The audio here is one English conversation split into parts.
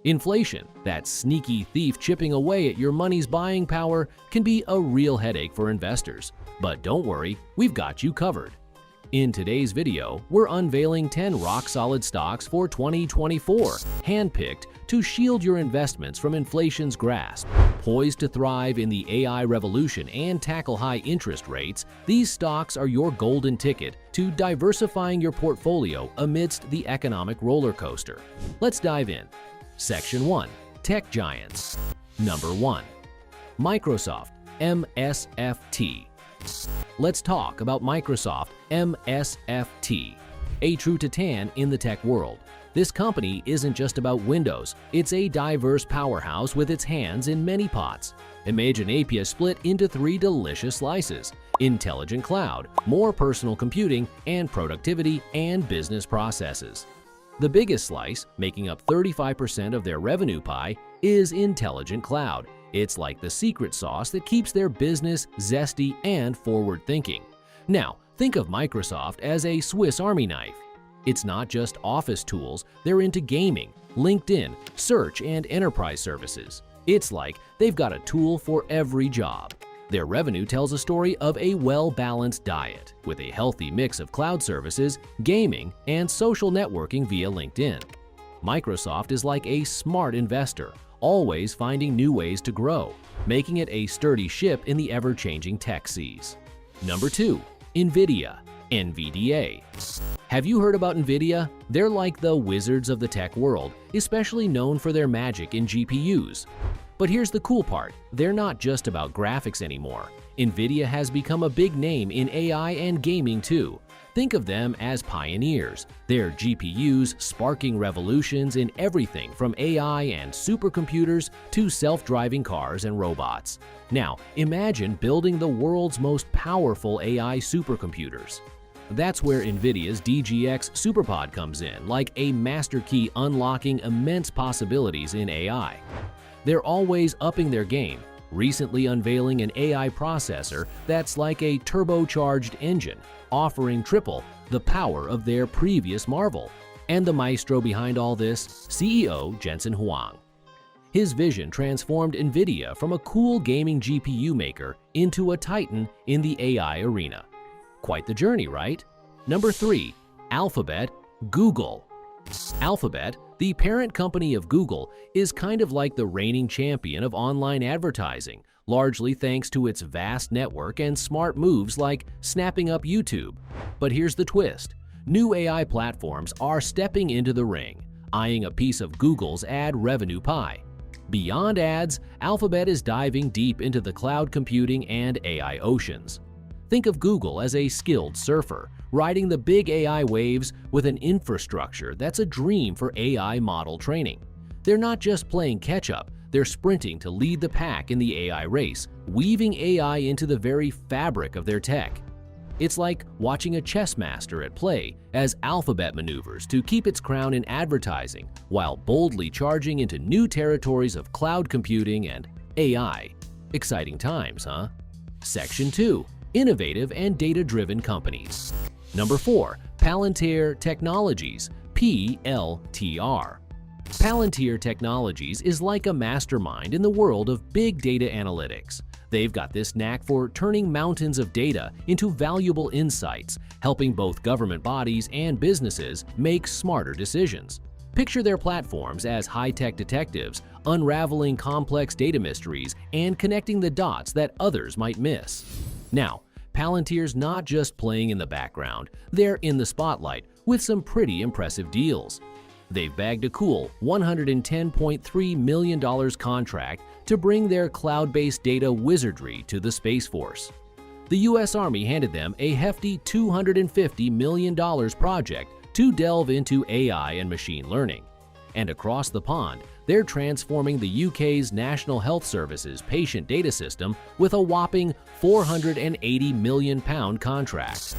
Inflation, that sneaky thief chipping away at your money's buying power, can be a real headache for investors. But don't worry, we've got you covered. In today's video, we're unveiling 10 rock-solid stocks for 2024, handpicked to shield your investments from inflation's grasp. Poised to thrive in the AI revolution and tackle high interest rates, these stocks are your golden ticket to diversifying your portfolio amidst the economic roller coaster. Let's dive in. Section 1. Tech Giants. Number 1. Microsoft, MSFT. Let's talk about Microsoft MSFT, a true titan in the tech world. This company isn't just about Windows, it's a diverse powerhouse with its hands in many pots. Imagine APIA split into 3 delicious slices: intelligent cloud, more personal computing, and productivity and business processes. The biggest slice, making up 35% of their revenue pie, is intelligent cloud. It's like the secret sauce that keeps their business zesty and forward-thinking. Now, think of Microsoft as a Swiss Army knife. It's not just office tools, they're into gaming, LinkedIn, search, and enterprise services. It's like they've got a tool for every job. Their revenue tells a story of a well-balanced diet, with a healthy mix of cloud services, gaming, and social networking via LinkedIn. Microsoft is like a smart investor, always finding new ways to grow, making it a sturdy ship in the ever-changing tech seas. Number 2. Nvidia, NVDA. Have you heard about Nvidia? They're like the wizards of the tech world, especially known for their magic in GPUs. But here's the cool part, they're not just about graphics anymore. Nvidia has become a big name in AI and gaming too. Think of them as pioneers, their GPUs sparking revolutions in everything from AI and supercomputers to self-driving cars and robots. Now, imagine building the world's most powerful AI supercomputers. That's where Nvidia's DGX SuperPod comes in, like a master key unlocking immense possibilities in AI. They're always upping their game, recently unveiling an AI processor that's like a turbocharged engine, offering triple the power of their previous marvel. And the maestro behind all this, CEO Jensen Huang. His vision transformed Nvidia from a cool gaming GPU maker into a titan in the AI arena. Quite the journey, right? Number 3. Alphabet, Google. Alphabet, the parent company of Google, is kind of like the reigning champion of online advertising, largely thanks to its vast network and smart moves like snapping up YouTube. But here's the twist. New AI platforms are stepping into the ring, eyeing a piece of Google's ad revenue pie. Beyond ads, Alphabet is diving deep into the cloud computing and AI oceans. Think of Google as a skilled surfer, riding the big AI waves with an infrastructure that's a dream for AI model training. They're not just playing catch-up, they're sprinting to lead the pack in the AI race, weaving AI into the very fabric of their tech. It's like watching a chess master at play as Alphabet maneuvers to keep its crown in advertising while boldly charging into new territories of cloud computing and AI. Exciting times, huh? Section 2. Innovative and data-driven companies. Number 4. Palantir Technologies, PLTR. Palantir Technologies is like a mastermind in the world of big data analytics. They've got this knack for turning mountains of data into valuable insights, helping both government bodies and businesses make smarter decisions. Picture their platforms as high-tech detectives, unraveling complex data mysteries and connecting the dots that others might miss. Now, Palantir's not just playing in the background, they're in the spotlight with some pretty impressive deals. They've bagged a cool $110.3 million contract to bring their cloud-based data wizardry to the Space Force. The US Army handed them a hefty $250 million project to delve into AI and machine learning. And across the pond, they're transforming the UK's National Health Service's patient data system with a whopping £480 million contract.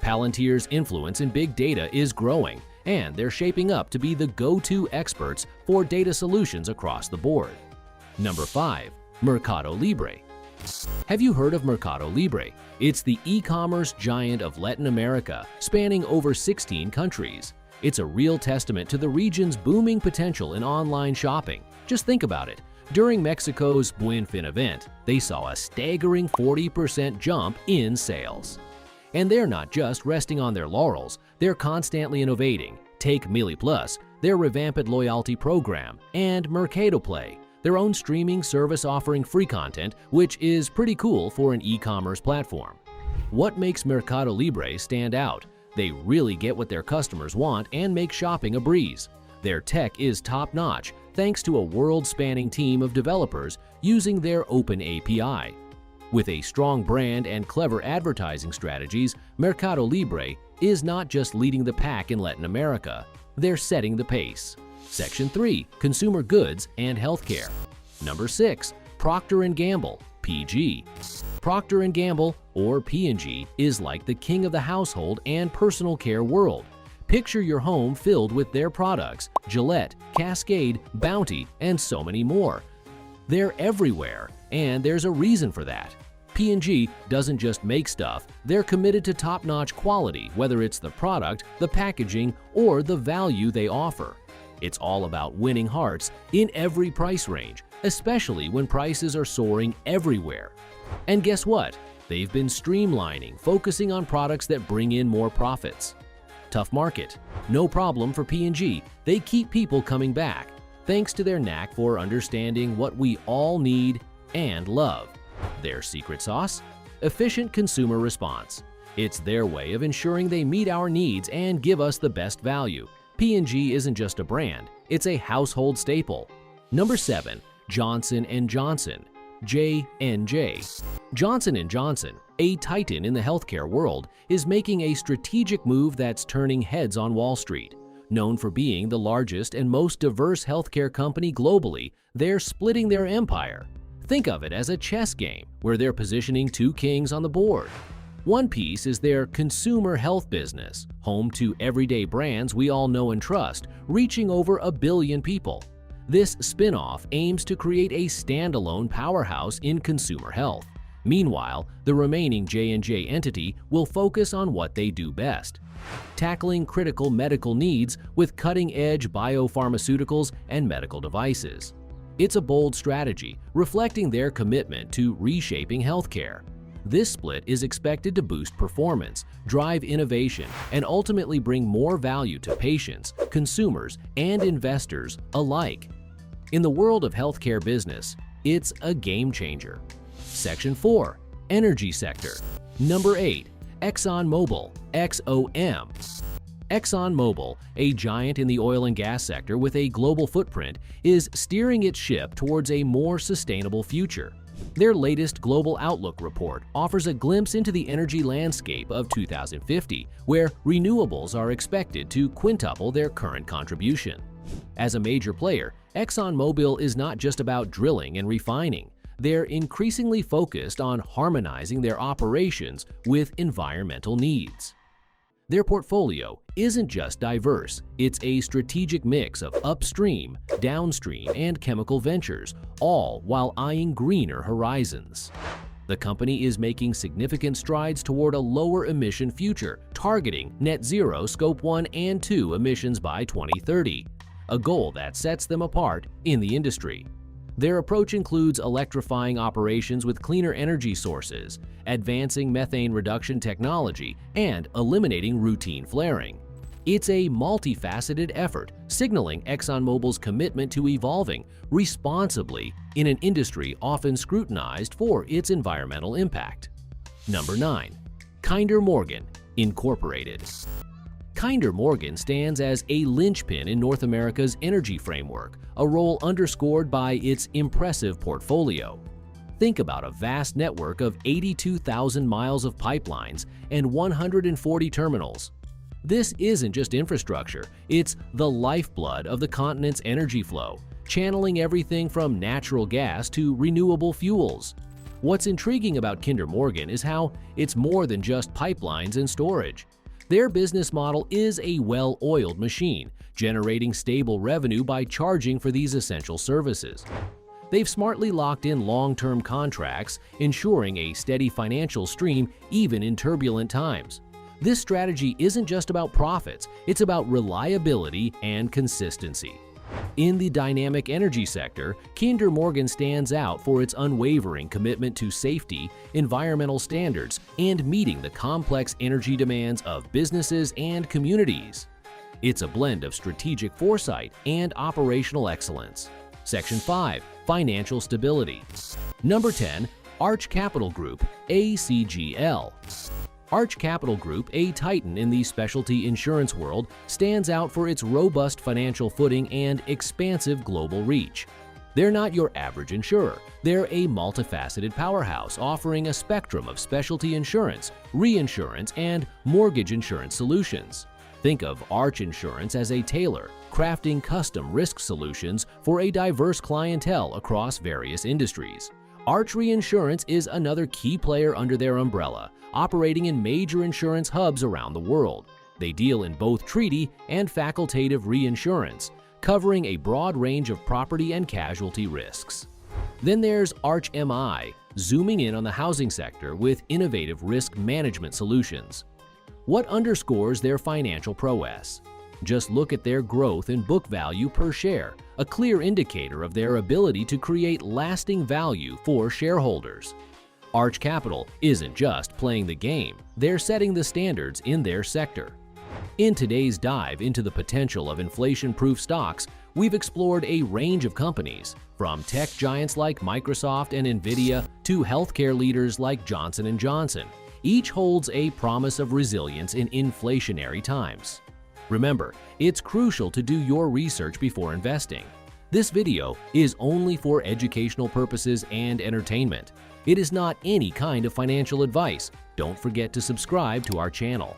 Palantir's influence in big data is growing, and they're shaping up to be the go-to experts for data solutions across the board. Number 5. Mercado Libre. Have you heard of Mercado Libre? It's the e-commerce giant of Latin America, spanning over 16 countries. It's a real testament to the region's booming potential in online shopping. Just think about it. During Mexico's Buen Fin event, they saw a staggering 40% jump in sales. And they're not just resting on their laurels, they're constantly innovating. Take Mili Plus, their revamped loyalty program, and Mercado Play, their own streaming service offering free content, which is pretty cool for an e-commerce platform. What makes Mercado Libre stand out? They really get what their customers want and make shopping a breeze. Their tech is top-notch thanks to a world-spanning team of developers using their open API. With a strong brand and clever advertising strategies, Mercado Libre is not just leading the pack in Latin America, they're setting the pace. Section 3. Consumer Goods and Healthcare. Number 6. Procter & Gamble, PG. Procter & Gamble, or P&G, is like the king of the household and personal care world. Picture your home filled with their products: Gillette, Cascade, Bounty, and so many more. They're everywhere, and there's a reason for that. P&G doesn't just make stuff, they're committed to top-notch quality, whether it's the product, the packaging, or the value they offer. It's all about winning hearts in every price range, especially when prices are soaring everywhere. And guess what? They've been streamlining, focusing on products that bring in more profits. Tough market? No problem for P&G. They keep people coming back, thanks to their knack for understanding what we all need and love. Their secret sauce? Efficient consumer response. It's their way of ensuring they meet our needs and give us the best value. P&G isn't just a brand, it's a household staple. Number 7. Johnson & Johnson, J&J. Johnson & Johnson, a titan in the healthcare world, is making a strategic move that's turning heads on Wall Street. Known for being the largest and most diverse healthcare company globally, they're splitting their empire. Think of it as a chess game where they're positioning two kings on the board. One piece is their consumer health business, home to everyday brands we all know and trust, reaching over 1 billion people. This spin-off aims to create a standalone powerhouse in consumer health. Meanwhile, the remaining J&J entity will focus on what they do best: tackling critical medical needs with cutting-edge biopharmaceuticals and medical devices. It's a bold strategy, reflecting their commitment to reshaping healthcare. This split is expected to boost performance, drive innovation, and ultimately bring more value to patients, consumers, and investors alike. In the world of healthcare business, it's a game changer. Section 4. Energy Sector. Number 8. ExxonMobil, XOM. ExxonMobil, a giant in the oil and gas sector with a global footprint, is steering its ship towards a more sustainable future. Their latest Global Outlook report offers a glimpse into the energy landscape of 2050, where renewables are expected to quintuple their current contribution. As a major player, ExxonMobil is not just about drilling and refining. They're increasingly focused on harmonizing their operations with environmental needs. Their portfolio isn't just diverse, it's a strategic mix of upstream, downstream, and chemical ventures, all while eyeing greener horizons. The company is making significant strides toward a lower emission future, targeting net zero Scope 1 and 2 emissions by 2030, a goal that sets them apart in the industry. Their approach includes electrifying operations with cleaner energy sources, advancing methane reduction technology, and eliminating routine flaring. It's a multifaceted effort, signaling ExxonMobil's commitment to evolving responsibly in an industry often scrutinized for its environmental impact. Number 9. Kinder Morgan, Incorporated. Kinder Morgan stands as a linchpin in North America's energy framework, a role underscored by its impressive portfolio. Think about a vast network of 82,000 miles of pipelines and 140 terminals. This isn't just infrastructure, it's the lifeblood of the continent's energy flow, channeling everything from natural gas to renewable fuels. What's intriguing about Kinder Morgan is how it's more than just pipelines and storage. Their business model is a well-oiled machine, generating stable revenue by charging for these essential services. They've smartly locked in long-term contracts, ensuring a steady financial stream even in turbulent times. This strategy isn't just about profits, it's about reliability and consistency. In the dynamic energy sector, Kinder Morgan stands out for its unwavering commitment to safety, environmental standards, and meeting the complex energy demands of businesses and communities. It's a blend of strategic foresight and operational excellence. Section 5. Financial stability. Number 10. Arch Capital Group, ACGL. Arch Capital Group, a titan in the specialty insurance world, stands out for its robust financial footing and expansive global reach. They're not your average insurer. They're a multifaceted powerhouse offering a spectrum of specialty insurance, reinsurance, and mortgage insurance solutions. Think of Arch Insurance as a tailor, crafting custom risk solutions for a diverse clientele across various industries. Arch Reinsurance is another key player under their umbrella, operating in major insurance hubs around the world. They deal in both treaty and facultative reinsurance, covering a broad range of property and casualty risks. Then there's Arch MI, zooming in on the housing sector with innovative risk management solutions. What underscores their financial prowess? Just look at their growth in book value per share, a clear indicator of their ability to create lasting value for shareholders. Arch Capital isn't just playing the game, they're setting the standards in their sector. In today's dive into the potential of inflation-proof stocks, we've explored a range of companies, from tech giants like Microsoft and Nvidia to healthcare leaders like Johnson & Johnson. Each holds a promise of resilience in inflationary times. Remember, it's crucial to do your research before investing. This video is only for educational purposes and entertainment. It is not any kind of financial advice. Don't forget to subscribe to our channel.